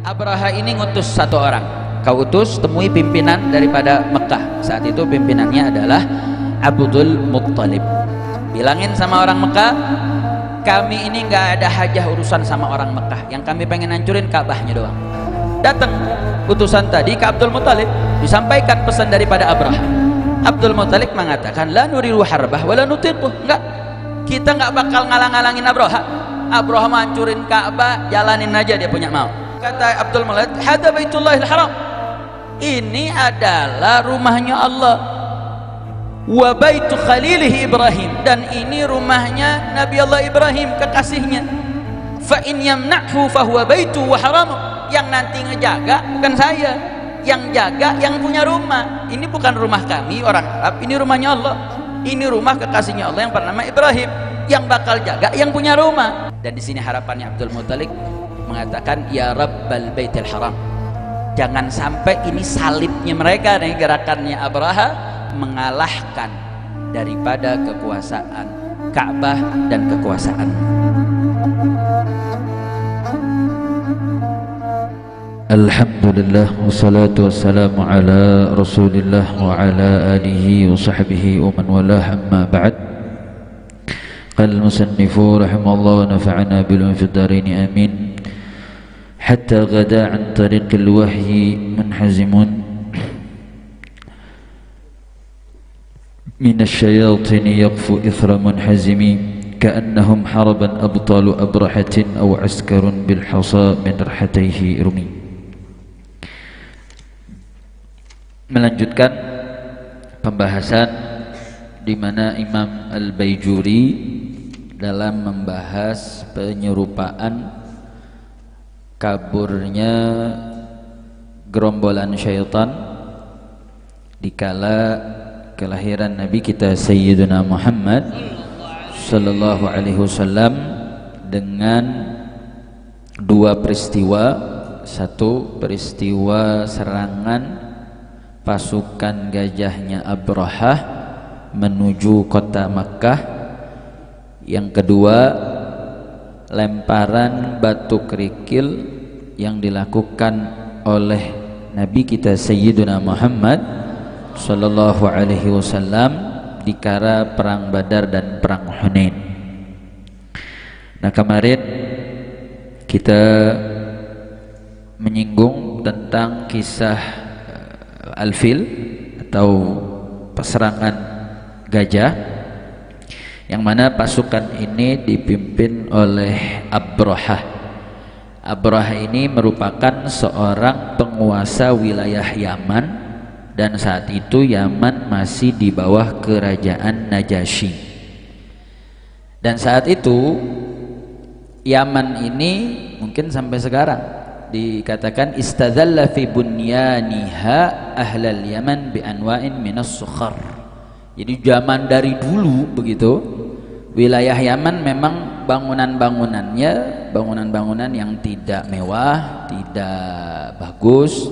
Abraha ini ngutus satu orang, kau utus temui pimpinan daripada Mekah. Saat itu pimpinannya adalah Abdul Muttalib. Bilangin sama orang Mekah, kami ini nggak ada hajah urusan sama orang Mekah, yang kami pengen hancurin Ka'bahnya doang. Datang utusan tadi ke Abdul Muttalib, disampaikan pesan daripada Abraha. Abdul Muttalib mengatakan, la nuriru harbah wala nutiquh. Enggak, kita nggak bakal ngalang-ngalangin Abraha. Abraha hancurin Ka'bah, jalanin aja dia punya mau. Kata Abdul Muttalib, hada baitullahil haram, ini adalah rumahnya Allah, wa baitu khalilihi Ibrahim, dan ini rumahnya Nabi Allah Ibrahim, kekasihnya. Fa in yamna'hu fahuwa baitu wa haram, yang nanti ngejaga bukan saya, yang jaga yang punya rumah. Ini bukan rumah kami orang Arab, ini rumahnya Allah, ini rumah kekasihnya Allah yang bernama Ibrahim, yang bakal jaga yang punya rumah. Dan di sini harapannya Abdul Muttalib mengatakan, ya Rabbal Baitil Haram, jangan sampai ini salibnya mereka nih, gerakannya Abraha, mengalahkan daripada kekuasaan Ka'bah dan kekuasaan. Alhamdulillah, wassalatu wassalamu ala Rasulillah wa ala alihi wa sahbihi wa man walah, amma ba'd. Qala al-musannifu rahimahullah wa nafa'ana bil fi ad-darain amin. حتى غدا عن طريق الوحي منحزمون من الشياطين يقفو إثر منحزم كأنهم حربا أبطال أبرحة أو عسكر بالحصى من رحتيه رمي. Melanjutkan pembahasan di mana Imam Al-Baijuri dalam membahas penyerupaan kaburnya gerombolan syaitan dikala kelahiran Nabi kita Sayyidina Muhammad sallallahu alaihi wasallam dengan dua peristiwa. Satu, peristiwa serangan pasukan gajahnya Abraha menuju kota Makkah. Yang kedua, lemparan batu kerikil yang dilakukan oleh Nabi kita Sayyidina Muhammad sallallahu alaihi wasallam di kala perang Badar dan perang Hunain. Nah, kemarin kita menyinggung tentang kisah Al-Fil atau peserangan gajah, yang mana pasukan ini dipimpin oleh Abraha. Abraha ini merupakan seorang penguasa wilayah Yaman, dan saat itu Yaman masih di bawah kerajaan Najasyi. Dan saat itu Yaman ini mungkin sampai sekarang dikatakan istadzalla fi bunyaniha ahlal Yaman bi anwa'in minas sukhar. Jadi zaman dari dulu begitu, wilayah Yaman memang bangunan-bangunannya bangunan-bangunan yang tidak mewah, tidak bagus,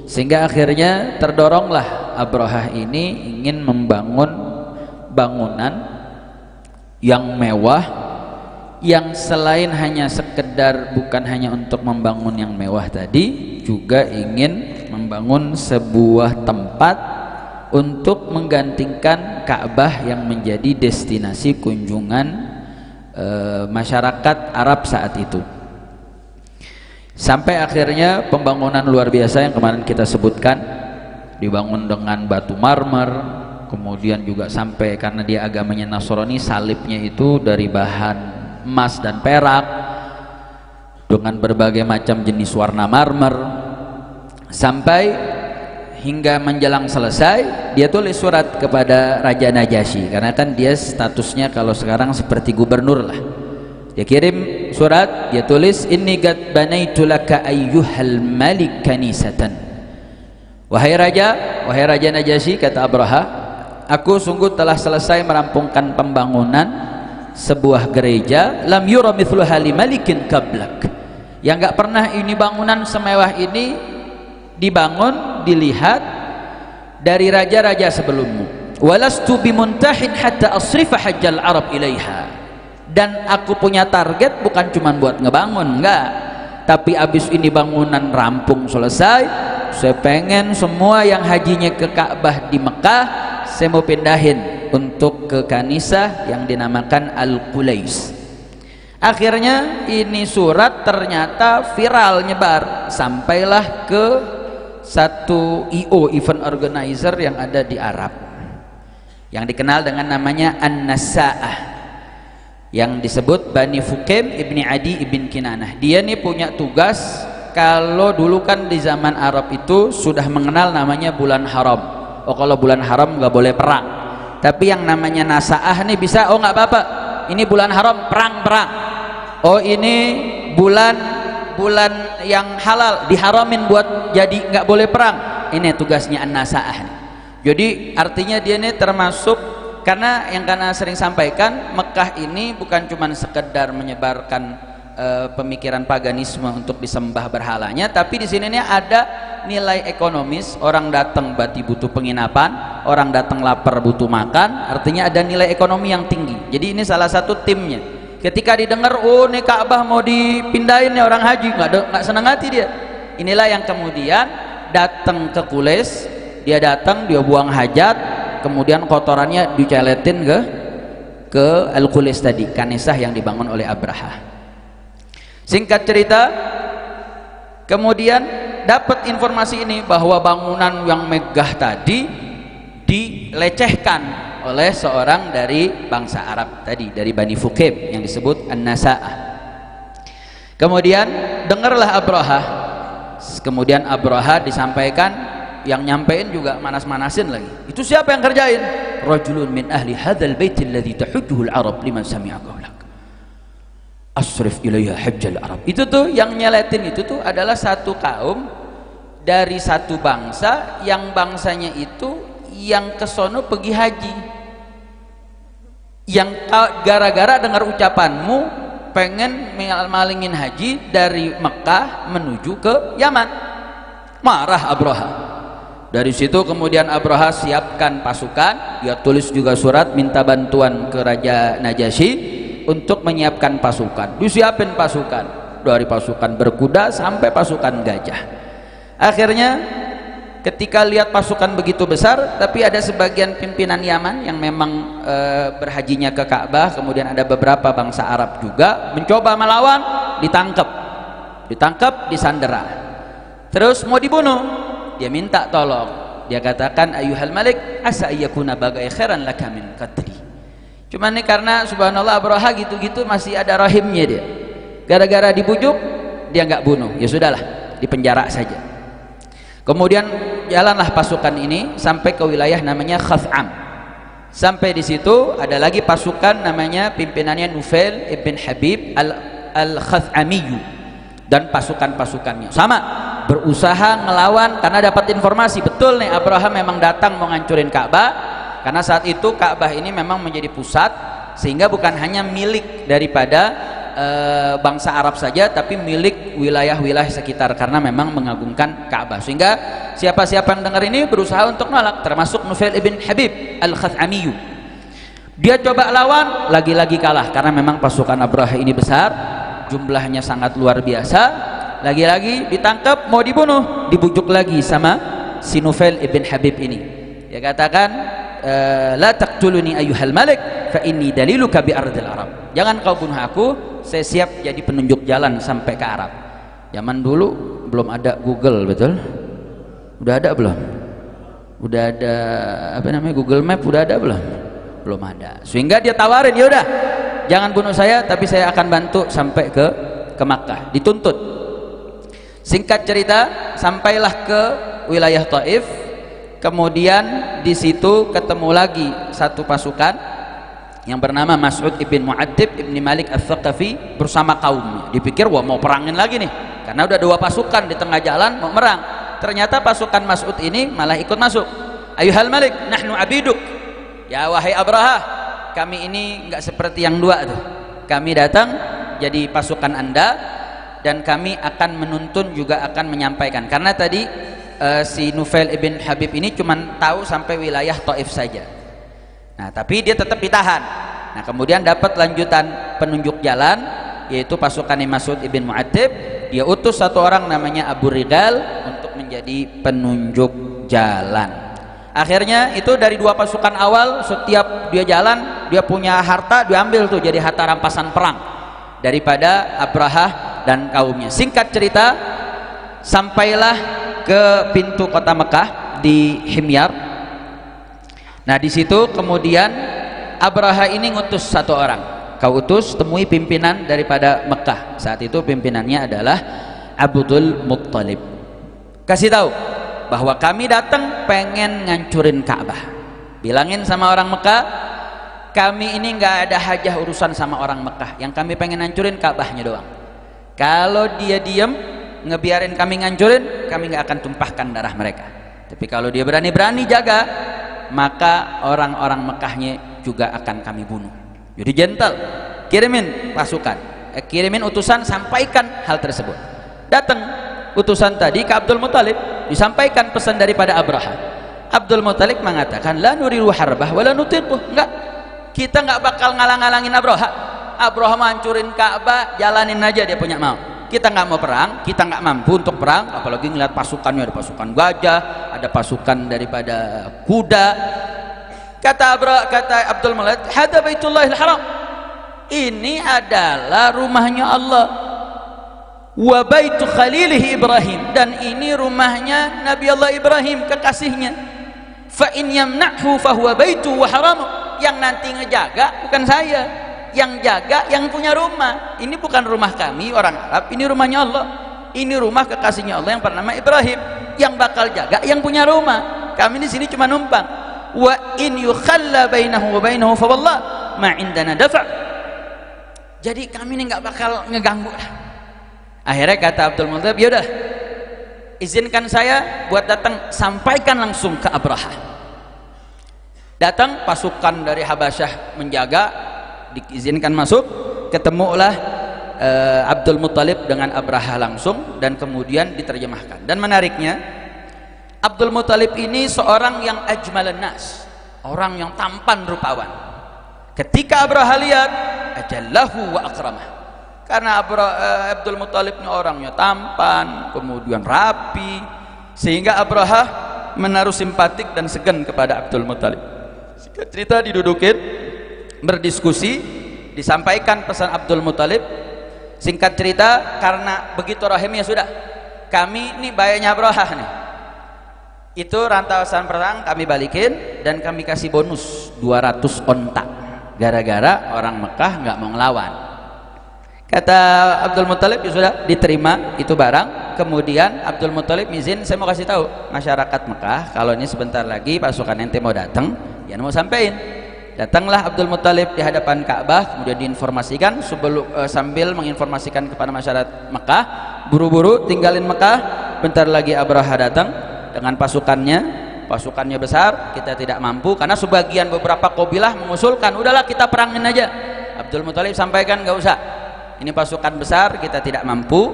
sehingga akhirnya terdoronglah Abraha ini ingin membangun bangunan yang mewah, yang selain hanya sekedar bukan hanya untuk membangun yang mewah tadi, juga ingin membangun sebuah tempat untuk menggantikan Ka'bah yang menjadi destinasi kunjungan masyarakat Arab saat itu. Sampai akhirnya pembangunan luar biasa yang kemarin kita sebutkan, dibangun dengan batu marmer, kemudian juga sampai karena dia agamanya Nasrani, salibnya itu dari bahan emas dan perak dengan berbagai macam jenis warna marmer. Sampai hingga menjelang selesai, dia tulis surat kepada Raja Najasyi, karena kan dia statusnya kalau sekarang seperti gubernur lah. Dia kirim surat, dia tulis, inni qad banaitu laka ayyuhal malik kanisatan. Wahai Raja Najasyi, kata Abraha, aku sungguh telah selesai merampungkan pembangunan sebuah gereja, lam yura mithluha li malikin qablak, yang enggak pernah ini bangunan semewah ini dibangun, dilihat dari raja-raja sebelummu. Walastu bimuntahin hatta asrifa hajjal Arab ilaiha, dan aku punya target bukan cuma buat ngebangun, enggak, tapi abis ini bangunan rampung selesai, saya pengen semua yang hajinya ke Ka'bah di Mekah saya mau pindahin untuk ke Kanisah yang dinamakan Al-Qulais. Akhirnya ini surat ternyata viral nyebar, sampailah ke satu IO, event organizer yang ada di Arab, yang dikenal dengan namanya An-Nasa'ah, yang disebut Bani Fuqim ibni Adi ibn Kinanah. Dia nih punya tugas, kalau dulu kan di zaman Arab itu sudah mengenal namanya bulan haram. Oh, kalau bulan haram nggak boleh perang, tapi yang namanya Nasa'ah nih bisa, oh nggak apa-apa, ini bulan haram, perang-perang. Oh ini bulan yang halal, diharamin buat jadi nggak boleh perang. Ini tugasnya An-Nasa'ah nih. Jadi artinya dia nih termasuk, karena sering sampaikan, Mekah ini bukan cuma sekedar menyebarkan pemikiran paganisme untuk disembah berhalanya, tapi di sini nih ada nilai ekonomis. Orang datang berarti butuh penginapan, orang datang lapar butuh makan, artinya ada nilai ekonomi yang tinggi. Jadi ini salah satu timnya. Ketika didengar, oh nih Ka'bah mau dipindahin nih orang haji, nggak senang hati dia. Inilah yang kemudian datang ke Qulais, dia datang, dia buang hajat, kemudian kotorannya diceletin ke Al-Qulais tadi, Kanisah yang dibangun oleh Abraha. Singkat cerita, kemudian dapat informasi ini bahwa bangunan yang megah tadi dilecehkan oleh seorang dari bangsa Arab tadi, dari Bani Fuqim yang disebut An-Nasa'ah. Kemudian dengarlah Abraha. Kemudian Abraha disampaikan, yang nyampein juga manas-manasin lagi. Itu siapa yang kerjain? Rajulun min ahli hadzal baitil ladzi tahujjuhu al-arab liman sami'a qaulak. Asrif ilayya hajjal arab. Itu tuh yang nyeletin, itu tuh adalah satu kaum dari satu bangsa, yang bangsanya itu yang kesono pergi haji, yang gara-gara dengar ucapanmu pengen malingin haji dari Mekah menuju ke Yaman. Marah Abraha. Dari situ kemudian Abraha siapkan pasukan, dia tulis juga surat minta bantuan ke Raja Najasyi untuk menyiapkan pasukan. Disiapin pasukan, dari pasukan berkuda sampai pasukan gajah. Akhirnya ketika lihat pasukan begitu besar, tapi ada sebagian pimpinan Yaman yang memang berhajinya ke Ka'bah, kemudian ada beberapa bangsa Arab juga mencoba melawan, ditangkap, disandera, terus mau dibunuh. Dia minta tolong, dia katakan, ayyuhal malik asa ayyakuna bagai khairan laka min qadri. Cuman nih karena subhanallah Abraha gitu-gitu masih ada rahimnya dia, gara-gara dibujuk dia nggak bunuh, ya sudahlah, dipenjara saja. Kemudian jalanlah pasukan ini sampai ke wilayah namanya Khaz'am. Sampai di situ ada lagi pasukan namanya pimpinannya Nufail ibn Habib al-Khaz'amiyu, dan pasukan-pasukannya sama berusaha ngelawan karena dapat informasi betul nih Abraha memang datang mau ngancurin Ka'bah, karena saat itu Ka'bah ini memang menjadi pusat, sehingga bukan hanya milik daripada bangsa Arab saja, tapi milik wilayah-wilayah sekitar, karena memang mengagungkan Ka'bah, sehingga siapa-siapa yang dengar ini berusaha untuk nolak, termasuk Nufail ibn Habib al-Khaz'amiyu. Dia coba lawan, lagi-lagi kalah, karena memang pasukan Abraha ini besar, jumlahnya sangat luar biasa. Lagi-lagi ditangkap, mau dibunuh, dibujuk lagi sama si Nufail ibn Habib ini. Dia katakan, la taqtuluni ayyuhal malik fa inni daliluka bi ardil arab. Jangan kau bunuh aku, saya siap jadi penunjuk jalan sampai ke Arab. Zaman dulu belum ada Google, betul? Udah ada belum? Udah ada apa namanya, Google Map udah ada belum? Belum ada. Sehingga dia tawarin, ya udah, jangan bunuh saya, tapi saya akan bantu sampai ke Makkah. Dituntut. Singkat cerita, sampailah ke wilayah Taif. Kemudian di situ ketemu lagi satu pasukan yang bernama Mas'ud ibn Mu'attib ibn Malik al-Thaqafi bersama kaumnya. Dipikir wah mau perangin lagi nih, karena udah dua pasukan di tengah jalan mau merang. Ternyata pasukan Mas'ud ini malah ikut masuk. Ayuhal Malik, nahnu abiduk. Ya wahai Abraha, kami ini nggak seperti yang dua tuh. Kami datang jadi pasukan Anda, dan kami akan menuntun juga akan menyampaikan. Karena tadi si Nufail ibn Habib ini cuma tahu sampai wilayah Taif saja. Nah, tapi dia tetap ditahan. Nah, kemudian dapat lanjutan penunjuk jalan, yaitu pasukan Mas'ud ibn Mu'attib. Dia utus satu orang namanya Abu Rigal untuk menjadi penunjuk jalan. Akhirnya itu dari dua pasukan awal, setiap dia jalan dia punya harta diambil tuh jadi harta rampasan perang daripada Abrahah dan kaumnya. Singkat cerita, sampailah ke pintu kota Mekah di Himyar. Nah di situ kemudian Abrahah ini ngutus satu orang, kau utus temui pimpinan daripada Mekah. Saat itu pimpinannya adalah Abdul Muttalib. Kasih tahu bahwa kami datang pengen ngancurin Ka'bah. Bilangin sama orang Mekah, kami ini nggak ada hajah urusan sama orang Mekah, yang kami pengen ngancurin Ka'bahnya doang. Kalau dia diam ngebiarin kami ngancurin, kami nggak akan tumpahkan darah mereka. Tapi kalau dia berani-berani jaga, maka orang-orang Mekahnya juga akan kami bunuh. Jadi gentle, kirimin pasukan, kirimin utusan, sampaikan hal tersebut. Datang utusan tadi ke Abdul Muttalib, disampaikan pesan daripada Abraha. Abdul Muttalib mengatakan, la nuriru harbah wala nutiquh. Enggak, kita nggak bakal ngalang-ngalangin Abraha. Abraha hancurin Ka'bah, jalanin aja dia punya mau. Kita nggak mau perang, kita nggak mampu untuk perang, apalagi ngeliat pasukannya, ada pasukan gajah, ada pasukan daripada kuda. Kata Abdul Muttalib, hada baitullahil haram, ini adalah rumahnya Allah, wa baitu khalilihi Ibrahim, dan ini rumahnya Nabi Allah Ibrahim, kekasihnya. Fa in yamna'hu fahuwa baitu wa haramu, yang nanti ngejaga bukan saya, yang jaga yang punya rumah. Ini bukan rumah kami orang Arab, ini rumahnya Allah, ini rumah kekasihnya Allah yang bernama Ibrahim, yang bakal jaga yang punya rumah. Kami di sini cuma numpang. Wa in yukhalla bainahu wa bainahu fa wallah ma indana dafa'. Jadi kami ini nggak bakal ngeganggu lah. Akhirnya kata Abdul Muttalib, yaudah izinkan saya buat datang, sampaikan langsung ke Abraha. Datang pasukan dari Habasyah menjaga, diizinkan masuk, ketemulah Abdul Muttalib dengan Abraha langsung, dan kemudian diterjemahkan. Dan menariknya, Abdul Muttalib ini seorang yang ajmalan nas, orang yang tampan rupawan. Ketika Abraha lihat, ajallahu wa akramah, karena Abdul Muttalib ini orangnya tampan, kemudian rapi, sehingga Abraha menaruh simpatik dan segan kepada Abdul Muttalib. Singkat cerita, didudukin, berdiskusi, disampaikan pesan Abdul Muttalib. Singkat cerita, karena begitu rahimnya, sudah, kami ini bayarnya Abraha nih, itu rampasan perang kami balikin, dan kami kasih bonus 200 onta gara-gara orang Mekah nggak mau ngelawan. Kata Abdul Muttalib, ya sudah, diterima itu barang. Kemudian Abdul Muttalib izin, saya mau kasih tahu masyarakat Mekah kalau ini sebentar lagi pasukan ente mau datang, jangan mau sampein. Datanglah Abdul Muttalib di hadapan Ka'bah, kemudian diinformasikan sambil menginformasikan kepada masyarakat Mekah, buru-buru tinggalin Mekah, bentar lagi Abraha datang dengan pasukannya besar, kita tidak mampu, karena sebagian beberapa kabilah mengusulkan, udahlah kita perangin aja. Abdul Muttalib sampaikan, gak usah, ini pasukan besar, kita tidak mampu,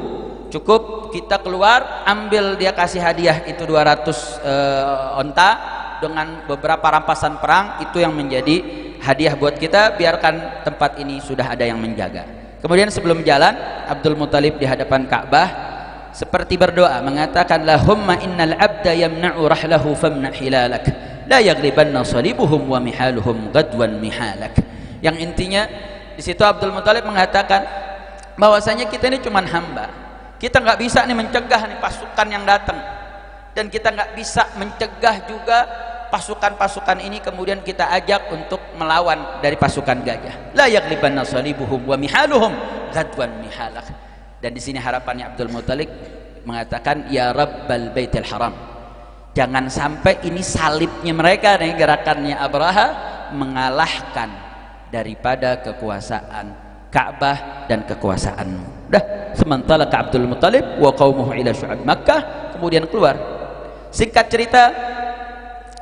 cukup kita keluar, ambil, dia kasih hadiah itu 200 onta dengan beberapa rampasan perang, itu yang menjadi hadiah buat kita, biarkan tempat ini sudah ada yang menjaga. Kemudian sebelum jalan, Abdul Muttalib di hadapan Ka'bah seperti berdoa, mengatakan, Lahumma innal abda yamna'u rahlahu famna' hilalak, la yaghlibanna salibuhum wa mihaluhum gadwan mihalak. Yang intinya di situ Abdul Muttalib mengatakan bahwasanya kita ini cuma hamba, kita nggak bisa nih mencegah nih pasukan yang datang, dan kita nggak bisa mencegah juga pasukan-pasukan ini kemudian kita ajak untuk melawan dari pasukan gajah. La yaghlibanna salibuhum wa mihaluhum gadwan mihalak. Dan di sini harapannya Abdul Muttalib mengatakan, ya Rabbal Baitil Haram, jangan sampai ini salibnya mereka nih, gerakannya Abraha, mengalahkan daripada kekuasaan Ka'bah dan kekuasaanmu. Dah, sementara ke Abdul Muttalib wa qaumuhu ila syu'ab Makkah, kemudian keluar. Singkat cerita,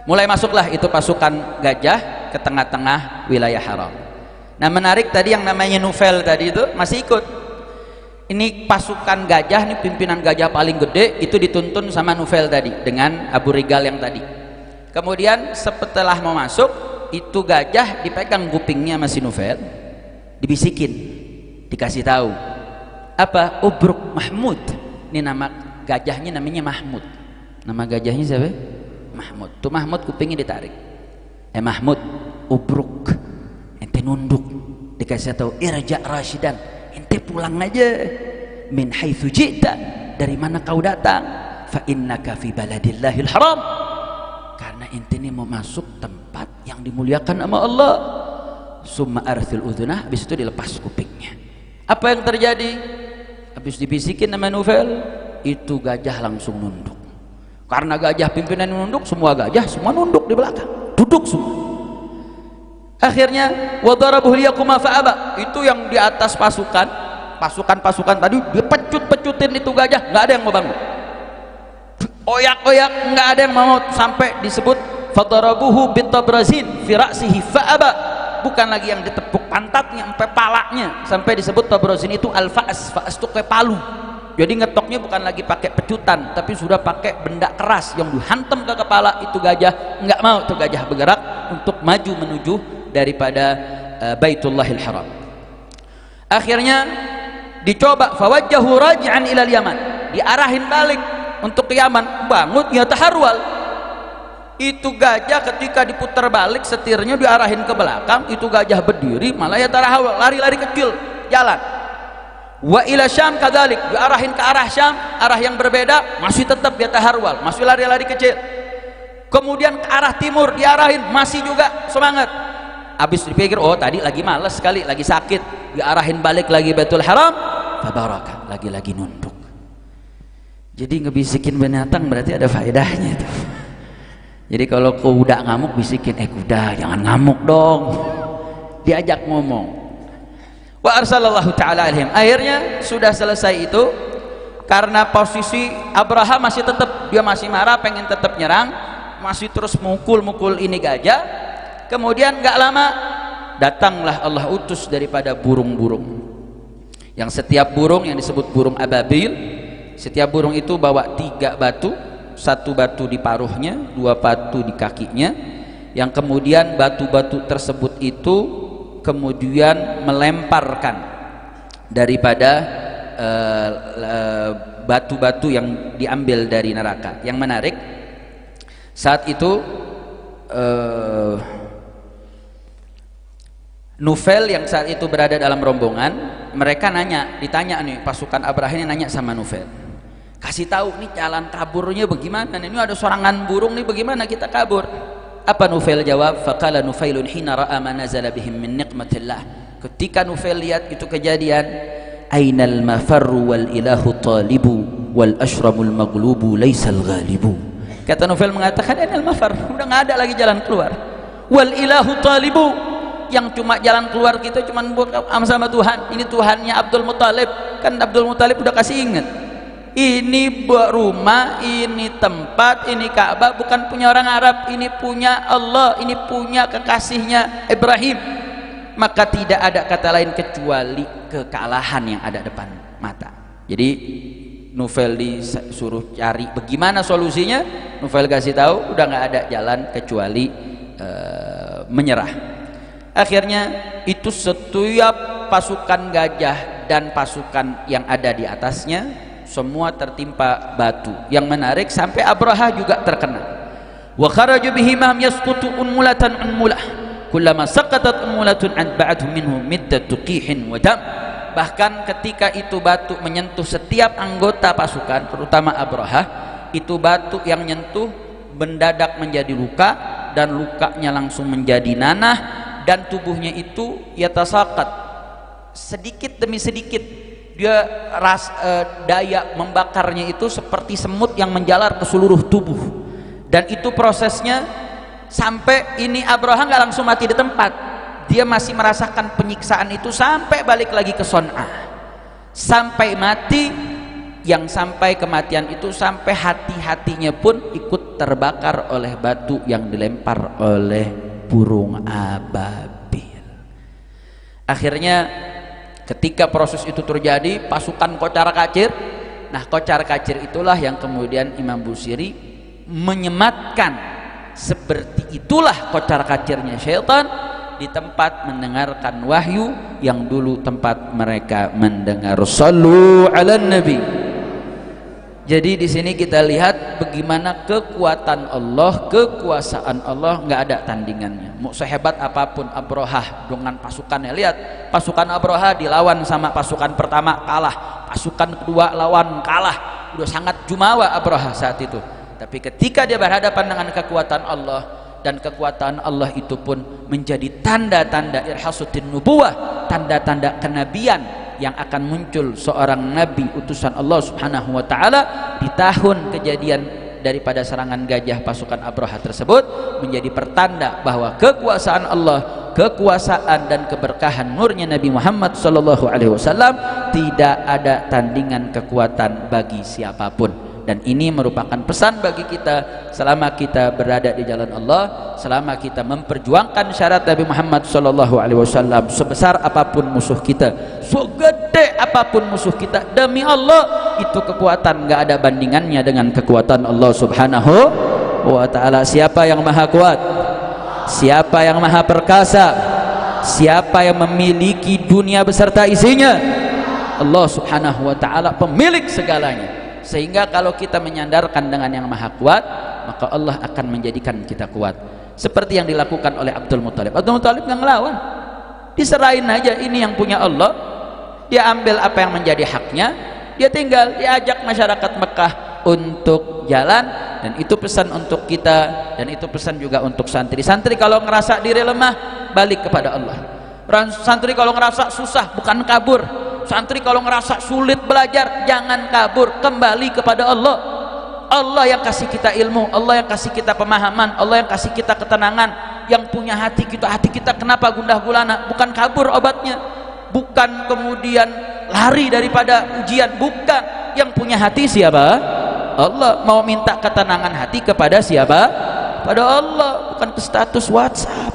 mulai masuklah itu pasukan gajah ke tengah-tengah wilayah haram. Nah menarik tadi, yang namanya Nufail tadi itu masih ikut. Ini pasukan gajah, ini pimpinan gajah paling gede, itu dituntun sama Nufail tadi dengan Abu Rigal yang tadi. Kemudian setelah mau masuk, itu gajah dipegang kupingnya masih Nufail, dibisikin, Dikasih tahu apa? Ubruk Mahmud. Ini nama gajahnya, namanya Mahmud. Nama gajahnya siapa? Mahmud. Tuh Mahmud kupingnya ditarik. Mahmud, ubruk, ente nunduk. Dikasih tahu irja rasyidan, ente pulang aja. Min haitsu ji'ta, dari mana kau datang? Fa innaka fi baladillahil haram, karena ente ini mau masuk tempat yang dimuliakan sama Allah. Summa arsil udhunah, habis itu dilepas kupingnya. Apa yang terjadi? Habis dibisikin nama Nufail, itu gajah langsung nunduk. Karena gajah pimpinan nunduk, semua gajah semua nunduk di belakang, duduk semua. Akhirnya wadarabuhu liyaquma fa'aba, itu yang di atas pasukan tadi dipecut-pecutin itu gajah, nggak ada yang mau bangun. Oyak-oyak, nggak ada yang mau, sampai disebut fadarabuhu bitabrazin fi ra'sihi fa'aba, bukan lagi yang ditepuk pantatnya sampai palanya, sampai disebut tabrazin itu al-fa'as. Fa'as itu kayak palu. Jadi ngetoknya bukan lagi pakai pecutan, tapi sudah pakai benda keras yang dihantam ke kepala. Itu gajah nggak mau, itu gajah bergerak untuk maju menuju daripada Baitullahil Haram. Akhirnya dicoba, fawajjahu raji'an ilal Yaman, diarahin balik untuk ke Yaman. Bangun ya taharwal, itu gajah ketika diputar balik setirnya diarahin ke belakang, itu gajah berdiri malah ya taharwal, lari-lari kecil jalan. Wa ila Syam kadzalik, diarahin ke arah Syam, arah yang berbeda, masih tetap ya taharwal, masih lari-lari kecil. Kemudian ke arah timur diarahin, masih juga semangat. Habis dipikir, oh tadi lagi malas sekali, lagi sakit, diarahin balik lagi Baitul Haram, tabaraka, lagi-lagi nunduk. Jadi ngebisikin binatang berarti ada faedahnya itu. Jadi kalau kuda ngamuk, bisikin, kuda jangan ngamuk dong, diajak ngomong. Wa arsalallahu ta'ala alaihim. Akhirnya sudah selesai itu, karena posisi Abraha masih tetap, dia masih marah, pengen tetap nyerang, masih terus mukul-mukul ini gajah. Kemudian gak lama datanglah Allah utus daripada burung-burung, yang setiap burung yang disebut burung ababil, setiap burung itu bawa 3 batu, 1 batu di paruhnya, 2 batu di kakinya, yang kemudian batu-batu tersebut itu kemudian melemparkan daripada batu-batu yang diambil dari neraka. Yang menarik, saat itu Nufail yang saat itu berada dalam rombongan, mereka ditanya nih, pasukan Abraha ini nanya sama Nufail, kasih tahu nih jalan kaburnya bagaimana, ini ada serangan burung nih, bagaimana kita kabur? Apa Nufail jawab? Faqala Nufailun hina ra'a ma nazala bihim min niqmatillah. Ketika Nufail lihat itu kejadian, ainal mafarru wal ilahu talibu wal ashramul maghlubu laisal ghalibu. Kata Nufail mengatakan, ainal mafar, udah nggak ada lagi jalan keluar. Wal ilahu talibu, yang cuma jalan keluar kita cuma buat sama Tuhan. Ini Tuhannya Abdul Muthalib, kan Abdul Muthalib udah kasih ingat. Ini rumah, ini tempat, ini Ka'bah bukan punya orang Arab, ini punya Allah, ini punya kekasihnya Ibrahim. Maka tidak ada kata lain kecuali kekalahan yang ada depan mata. Jadi Nufail disuruh cari bagaimana solusinya. Nufail kasih tahu udah nggak ada jalan kecuali menyerah. Akhirnya itu setiap pasukan gajah dan pasukan yang ada di atasnya semua tertimpa batu. Yang menarik, sampai Abraha juga terkena. Wa kharaju bihi maham yasqutu unmulatan unmulah, kullama saqatat unmulatun an ba'dhu minhu middatu qihin wa dam. Bahkan ketika itu batu menyentuh setiap anggota pasukan, terutama Abraha, itu batu yang nyentuh mendadak menjadi luka, dan lukanya langsung menjadi nanah, dan tubuhnya itu yatasaqat, sedikit demi sedikit dia daya membakarnya itu seperti semut yang menjalar ke seluruh tubuh. Dan itu prosesnya sampai ini Abraha nggak langsung mati di tempat, dia masih merasakan penyiksaan itu sampai balik lagi ke Son'a, sampai mati. Yang sampai kematian itu sampai hati-hatinya pun ikut terbakar oleh batu yang dilempar oleh burung ababil. Akhirnya ketika proses itu terjadi, pasukan kocar kacir. Nah, kocar kacir itulah yang kemudian Imam Busiri menyematkan, seperti itulah kocar kacirnya syaitan di tempat mendengarkan wahyu yang dulu tempat mereka mendengar. Shallu ala nabi. Jadi di sini kita lihat bagaimana kekuatan Allah, kekuasaan Allah nggak ada tandingannya. Mau sehebat apapun Abrahah dengan pasukannya, lihat pasukan Abrahah dilawan sama pasukan pertama kalah, pasukan kedua lawan kalah, udah sangat jumawa Abrahah saat itu. Tapi ketika dia berhadapan dengan kekuatan Allah, dan kekuatan Allah itu pun menjadi tanda-tanda irhasuddin nubuwah, tanda-tanda kenabian yang akan muncul seorang nabi utusan Allah Subhanahu wa taala di tahun kejadian daripada serangan gajah pasukan Abrahah tersebut, menjadi pertanda bahwa kekuasaan Allah, kekuasaan dan keberkahan nurnya Nabi Muhammad sallallahu alaihi wasallam tidak ada tandingan kekuatan bagi siapapun. Dan ini merupakan pesan bagi kita selama kita berada di jalan Allah, selama kita memperjuangkan syarat Nabi Muhammad sallallahu alaihi wasallam, sebesar apapun musuh kita, segede apapun musuh kita, demi Allah itu kekuatan nggak ada bandingannya dengan kekuatan Allah Subhanahu wa taala. Siapa yang maha kuat? Siapa yang maha perkasa? Siapa yang memiliki dunia beserta isinya? Allah Subhanahu wa taala, pemilik segalanya. Sehingga kalau kita menyandarkan dengan yang maha kuat, maka Allah akan menjadikan kita kuat. Seperti yang dilakukan oleh Abdul Muthalib. Abdul Muthalib nggak ngelawan, diserahin aja, ini yang punya Allah, dia ambil apa yang menjadi haknya, dia tinggal diajak masyarakat Mekah untuk jalan. Dan itu pesan untuk kita, dan itu pesan juga untuk santri-santri. Kalau ngerasa diri lemah, balik kepada Allah. Santri kalau ngerasa susah, bukan kabur. Santri kalau ngerasa sulit belajar, jangan kabur, kembali kepada Allah. Allah yang kasih kita ilmu, Allah yang kasih kita pemahaman, Allah yang kasih kita ketenangan. Yang punya hati kita kenapa gundah gulana? Bukan kabur obatnya, bukan kemudian lari daripada ujian, bukan. Yang punya hati siapa? Allah. Mau minta ketenangan hati kepada siapa? Pada Allah, bukan ke status WhatsApp,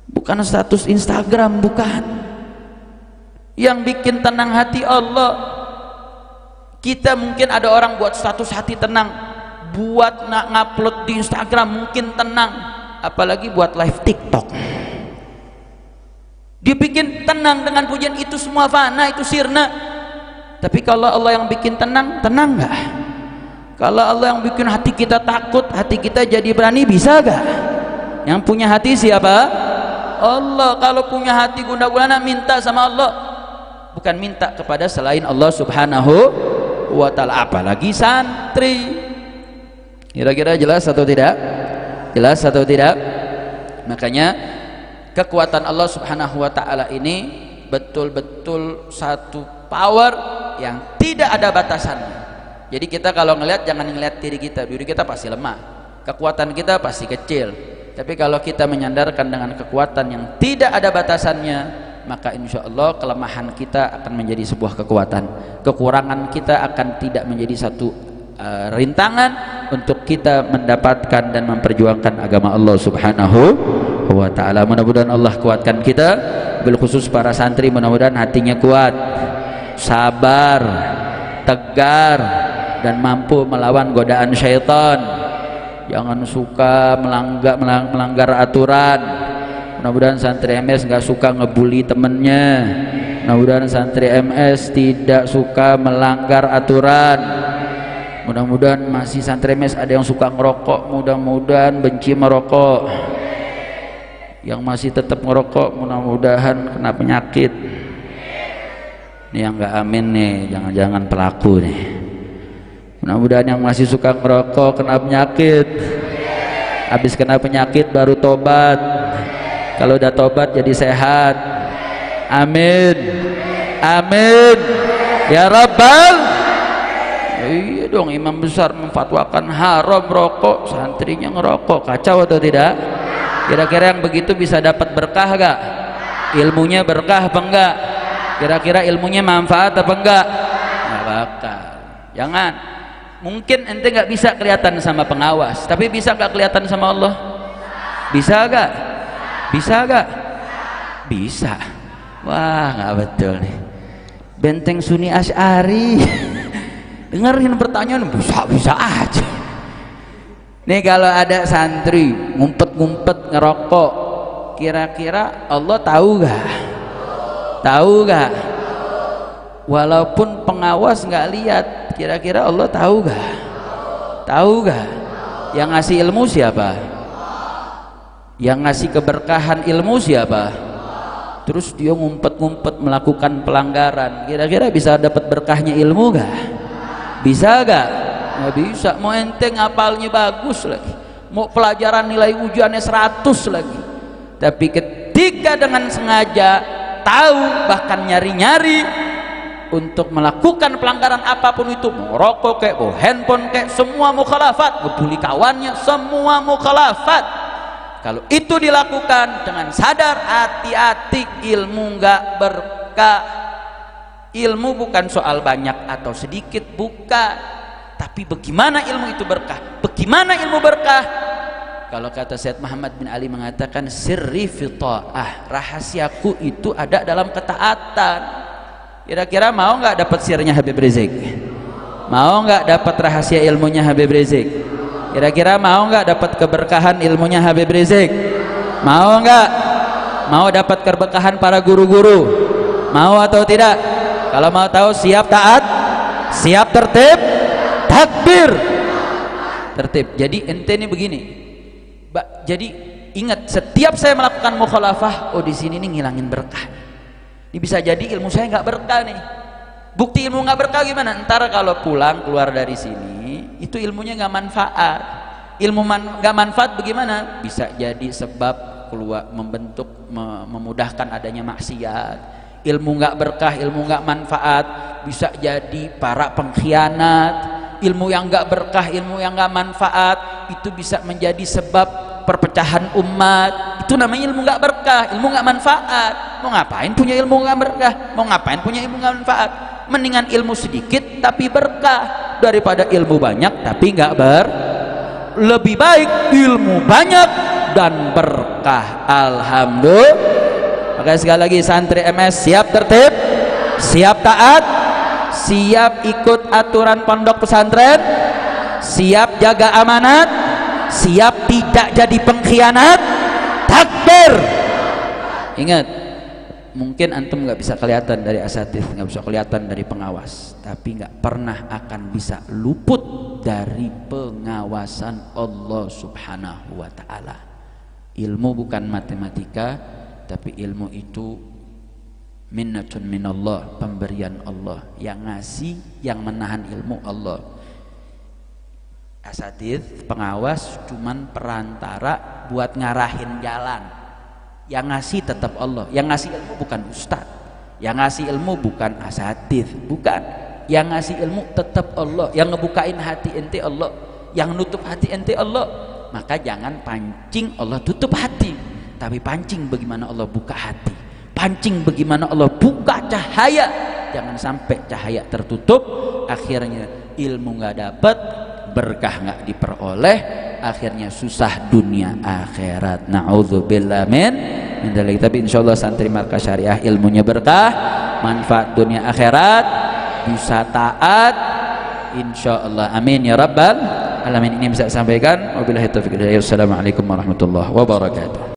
bukan status Instagram, bukan. Yang bikin tenang hati Allah. Kita mungkin ada orang buat status hati tenang, buat ngupload di Instagram mungkin tenang, apalagi buat live TikTok. Dia bikin tenang dengan pujian, itu semua fana, itu sirna. Tapi kalau Allah yang bikin tenang, tenang nggak? Kalau Allah yang bikin hati kita takut, hati kita jadi berani, bisa nggak? Yang punya hati siapa? Allah. Kalau punya hati gundah gulana, minta sama Allah, bukan minta kepada selain Allah Subhanahu wa ta'ala. Apalagi santri. Kira-kira jelas atau tidak? Jelas atau tidak? Makanya kekuatan Allah Subhanahu wa ta'ala ini betul-betul satu power yang tidak ada batasannya. Jadi kita kalau ngelihat, jangan ngelihat diri kita pasti lemah, kekuatan kita pasti kecil. Tapi kalau kita menyandarkan dengan kekuatan yang tidak ada batasannya, maka insya Allah kelemahan kita akan menjadi sebuah kekuatan, kekurangan kita akan tidak menjadi satu rintangan untuk kita mendapatkan dan memperjuangkan agama Allah Subhanahu wa ta'ala. Mudah-mudahan Allah kuatkan kita, bil khusus para santri, mudah-mudahan hatinya kuat, sabar, tegar, dan mampu melawan godaan syaitan. Jangan suka melanggar aturan. Mudah-mudahan santri MS nggak suka ngebully temennya. Mudah-mudahan santri MS tidak suka melanggar aturan. Mudah-mudahan masih santri MS ada yang suka ngerokok, mudah-mudahan benci merokok. Yang masih tetap ngerokok, mudah-mudahan kena penyakit. Ini yang nggak amin nih, jangan-jangan pelaku nih. Mudah-mudahan yang masih suka ngerokok kena penyakit. Habis kena penyakit baru tobat. Kalau udah tobat jadi sehat. Amin. Amin. Ya Rabbal. Iya dong, imam besar memfatwakan haram rokok, santrinya ngerokok. Kacau atau tidak? Kira-kira yang begitu bisa dapat berkah gak? Ilmunya berkah apa enggak? Kira-kira ilmunya manfaat apa enggak? Nggak bakal. Jangan. Mungkin ente nggak bisa kelihatan sama pengawas, tapi bisa nggak kelihatan sama Allah? Bisa gak? Bisa gak? Bisa. Wah, nggak betul nih. Benteng Sunni Asy'ari. Dengerin pertanyaan, bisa aja. Nih kalau ada santri ngumpet-ngumpet ngerokok, kira-kira Allah tahu gak? Tahu gak? Walaupun pengawas nggak lihat, kira-kira Allah tahu gak? Tahu gak? Yang ngasih ilmu siapa? Yang ngasih keberkahan ilmu siapa? Terus dia ngumpet-ngumpet melakukan pelanggaran, kira-kira bisa dapat berkahnya ilmu gak? Bisa gak? Nggak bisa. Mau ente ngapalnya bagus lagi, mau pelajaran nilai ujiannya 100 lagi, tapi ketika dengan sengaja tahu, bahkan nyari-nyari untuk melakukan pelanggaran apapun itu, mau rokok kayak, mau handphone kayak, semua mukhalafat, ngebully kawannya, semua mukhalafat. Kalau itu dilakukan dengan sadar, hati-hati, ilmu nggak berkah. Ilmu bukan soal banyak atau sedikit, bukan, tapi bagaimana ilmu itu berkah. Bagaimana ilmu berkah? Kalau kata Syed Muhammad bin Ali mengatakan, sirri fi ta'ah, rahasiaku itu ada dalam ketaatan. Kira-kira mau nggak dapat sirnya Habib Rizik? Mau nggak dapat rahasia ilmunya Habib Rizik? Kira-kira mau nggak dapat keberkahan ilmunya Habib Rizik? Mau nggak? Mau dapat keberkahan para guru-guru? Mau atau tidak? Kalau mau tahu, siap taat, siap tertib, takbir, tertib. Jadi ente ini begini, jadi ingat, setiap saya melakukan mukhalafah, oh di sini nih ngilangin berkah. Ini bisa jadi ilmu saya nggak berkah nih. Bukti ilmu nggak berkah gimana? Ntar kalau pulang keluar dari sini, itu ilmunya nggak manfaat. Ilmu nggak manfaat bagaimana? Bisa jadi sebab keluar membentuk, memudahkan adanya maksiat. Ilmu nggak berkah, ilmu nggak manfaat, bisa jadi para pengkhianat. Ilmu yang nggak berkah, ilmu yang nggak manfaat, itu bisa menjadi sebab perpecahan umat. Itu namanya ilmu nggak berkah, ilmu nggak manfaat. Mau ngapain punya ilmu nggak berkah? Mau ngapain punya ilmu nggak manfaat? Mendingan ilmu sedikit tapi berkah daripada ilmu banyak tapi nggak lebih baik ilmu banyak dan berkah. Alhamdulillah. Maka sekali lagi, santri MS siap tertib, siap taat, siap ikut aturan pondok pesantren, siap jaga amanat, siap tidak jadi pengkhianat. Takbir. Ingat, mungkin antum nggak bisa kelihatan dari asatidz, nggak bisa kelihatan dari pengawas, tapi nggak pernah akan bisa luput dari pengawasan Allah Subhanahu wa Ta'ala. Ilmu bukan matematika, tapi ilmu itu minnatun minallah, pemberian Allah. Yang ngasih, yang menahan ilmu Allah. Asatidz, pengawas cuman perantara buat ngarahin jalan. Yang ngasih tetap Allah. Yang ngasih ilmu bukan ustaz, yang ngasih ilmu bukan asatidz, bukan. Yang ngasih ilmu tetap Allah. Yang ngebukain hati ente Allah, yang nutup hati ente Allah. Maka jangan pancing Allah tutup hati, tapi pancing bagaimana Allah buka hati, pancing bagaimana Allah buka cahaya. Jangan sampai cahaya tertutup, akhirnya ilmu nggak dapat, berkah nggak diperoleh, akhirnya susah dunia akhirat. Na'udzubillah min dzalik. Tapi insyaallah santri Markas Syariah ilmunya berkah, manfaat dunia akhirat, bisa taat insyaallah. Amin ya rabbal alamin. Ini bisa sampaikan. Wabillahi taufiq. Wassalamualaikum warahmatullahi wabarakatuh.